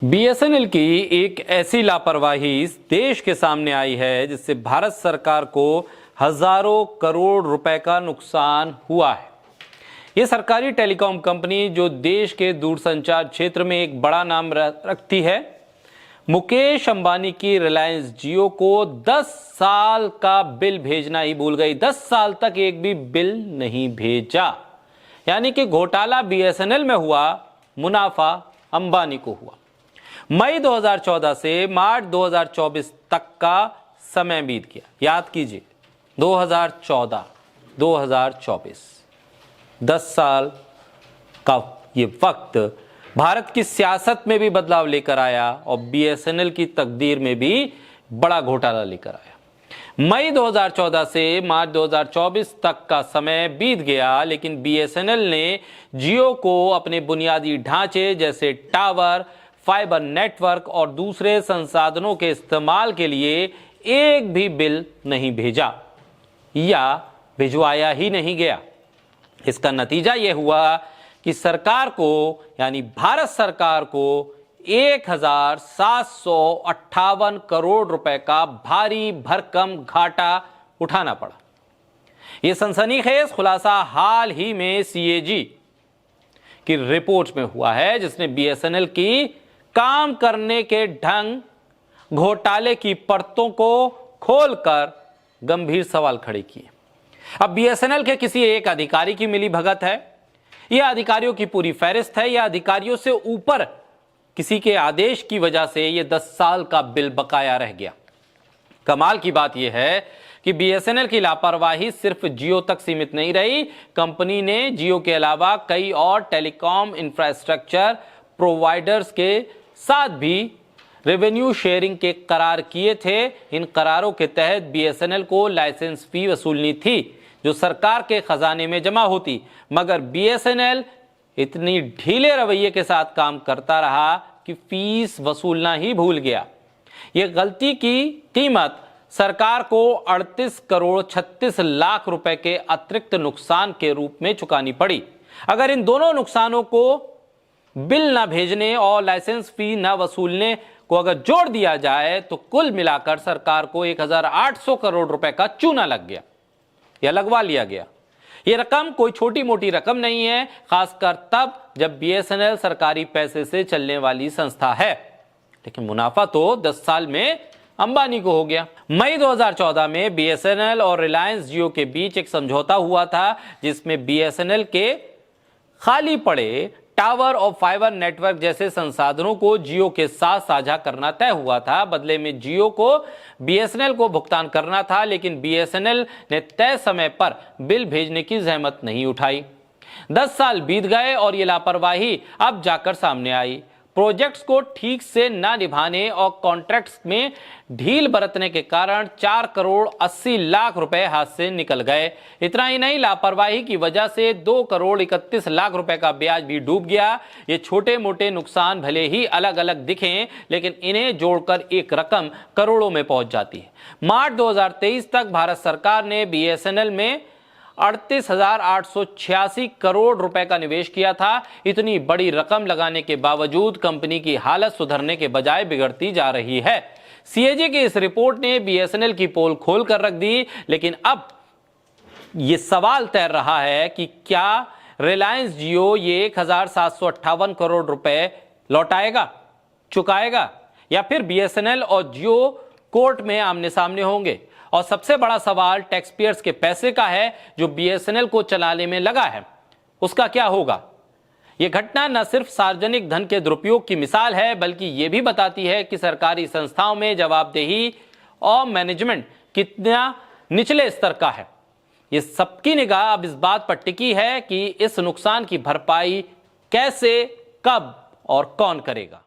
BSNL की एक ऐसी लापरवाही इस देश के सामने आई है जिससे भारत सरकार को हजारों करोड़ रुपए का नुकसान हुआ है। यह सरकारी टेलीकॉम कंपनी जो देश के दूरसंचार क्षेत्र में एक बड़ा नाम रखती है, मुकेश अंबानी की रिलायंस जियो को 10 साल का बिल भेजना ही भूल गई। 10 साल तक एक भी बिल नहीं भेजा, यानी कि घोटाला बीएसएनएल में हुआ, मुनाफा अंबानी को हुआ। मई 2014 से मार्च 2024 तक का समय बीत गया। याद कीजिए, 2014, 2024, 10 साल का ये वक्त भारत की सियासत में भी बदलाव लेकर आया और बीएसएनएल की तकदीर में भी बड़ा घोटाला लेकर आया। मई 2014 से मार्च 2024 तक का समय बीत गया, लेकिन बीएसएनएल ने जियो को अपने बुनियादी ढांचे जैसे टावर, फाइबर नेटवर्क और दूसरे संसाधनों के इस्तेमाल के लिए एक भी बिल नहीं भेजा या भिजवाया ही नहीं गया। इसका नतीजा यह हुआ कि सरकार को, यानी भारत सरकार को 1758 करोड़ रुपए का भारी भरकम घाटा उठाना पड़ा। यह सनसनीखेज खुलासा हाल ही में सीएजी की रिपोर्ट में हुआ है, जिसने बीएसएनएल की काम करने के ढंग, घोटाले की परतों को खोलकर गंभीर सवाल खड़े किए। अब बीएसएनएल के किसी एक अधिकारी की मिली भगत है, यह अधिकारियों की पूरी फहरिस्त है, या अधिकारियों से ऊपर किसी के आदेश की वजह से यह 10 साल का बिल बकाया रह गया। कमाल की बात यह है कि बीएसएनएल की लापरवाही सिर्फ जियो तक सीमित नहीं रही। कंपनी ने जियो के अलावा कई और टेलीकॉम इंफ्रास्ट्रक्चर प्रोवाइडर्स के साथ भी रेवेन्यू शेयरिंग के करार किए थे। इन करारों के तहत बीएसएनएल को लाइसेंस फी वसूलनी थी जो सरकार के खजाने में जमा होती, मगर बीएसएनएल इतनी ढीले रवैये के साथ काम करता रहा कि फीस वसूलना ही भूल गया। यह गलती की कीमत सरकार को 38 करोड़ 36 लाख रुपए के अतिरिक्त नुकसान के रूप में चुकानी पड़ी। अगर इन दोनों नुकसानों को बिल ना भेजने और लाइसेंस फी ना वसूलने को अगर जोड़ दिया जाए तो कुल मिलाकर सरकार को 1800 करोड़ रुपए का चूना लग गया या लगवा लिया गया। यह रकम कोई छोटी मोटी रकम नहीं है, खासकर तब जब बीएसएनएल सरकारी पैसे से चलने वाली संस्था है। लेकिन मुनाफा तो 10 साल में अंबानी को हो गया। मई 2014 में बीएसएनएल और रिलायंस जियो के बीच एक समझौता हुआ था, जिसमें बीएसएनएल के खाली पड़े टावर और फाइबर नेटवर्क जैसे संसाधनों को जियो के साथ साझा करना तय हुआ था। बदले में जियो को बीएसएनएल को भुगतान करना था, लेकिन बीएसएनएल ने तय समय पर बिल भेजने की जहमत नहीं उठाई। 10 साल बीत गए और ये लापरवाही अब जाकर सामने आई। प्रोजेक्ट्स को ठीक से ना निभाने और कॉन्ट्रैक्ट्स में ढील बरतने के कारण 4 करोड़ 80 लाख रुपए हाथ से निकल गए। इतना ही नहीं, लापरवाही की वजह से 2 करोड़ 31 लाख रुपए का ब्याज भी डूब गया। ये छोटे मोटे नुकसान भले ही अलग अलग दिखें, लेकिन इन्हें जोड़कर एक रकम करोड़ों में पहुंच जाती है। मार्च 2023 तक भारत सरकार ने बीएसएनएल में 38,886 करोड़ रुपए का निवेश किया था। इतनी बड़ी रकम लगाने के बावजूद कंपनी की हालत सुधरने के बजाय बिगड़ती जा रही है। सीएजी की इस रिपोर्ट ने बीएसएनएल की पोल खोल कर रख दी, लेकिन अब यह सवाल तैर रहा है कि क्या रिलायंस जियो ये 1758 करोड़ रुपए लौटाएगा, चुकाएगा, या फिर बीएसएनएल और जियो कोर्ट में आमने सामने होंगे। और सबसे बड़ा सवाल टैक्स पेयर्स के पैसे का है जो बीएसएनएल को चलाने में लगा है, उसका क्या होगा। यह घटना न सिर्फ सार्वजनिक धन के दुरुपयोग की मिसाल है, बल्कि यह भी बताती है कि सरकारी संस्थाओं में जवाबदेही और मैनेजमेंट कितना निचले स्तर का है। यह सबकी निगाह अब इस बात पर टिकी है कि इस नुकसान की भरपाई कैसे, कब और कौन करेगा।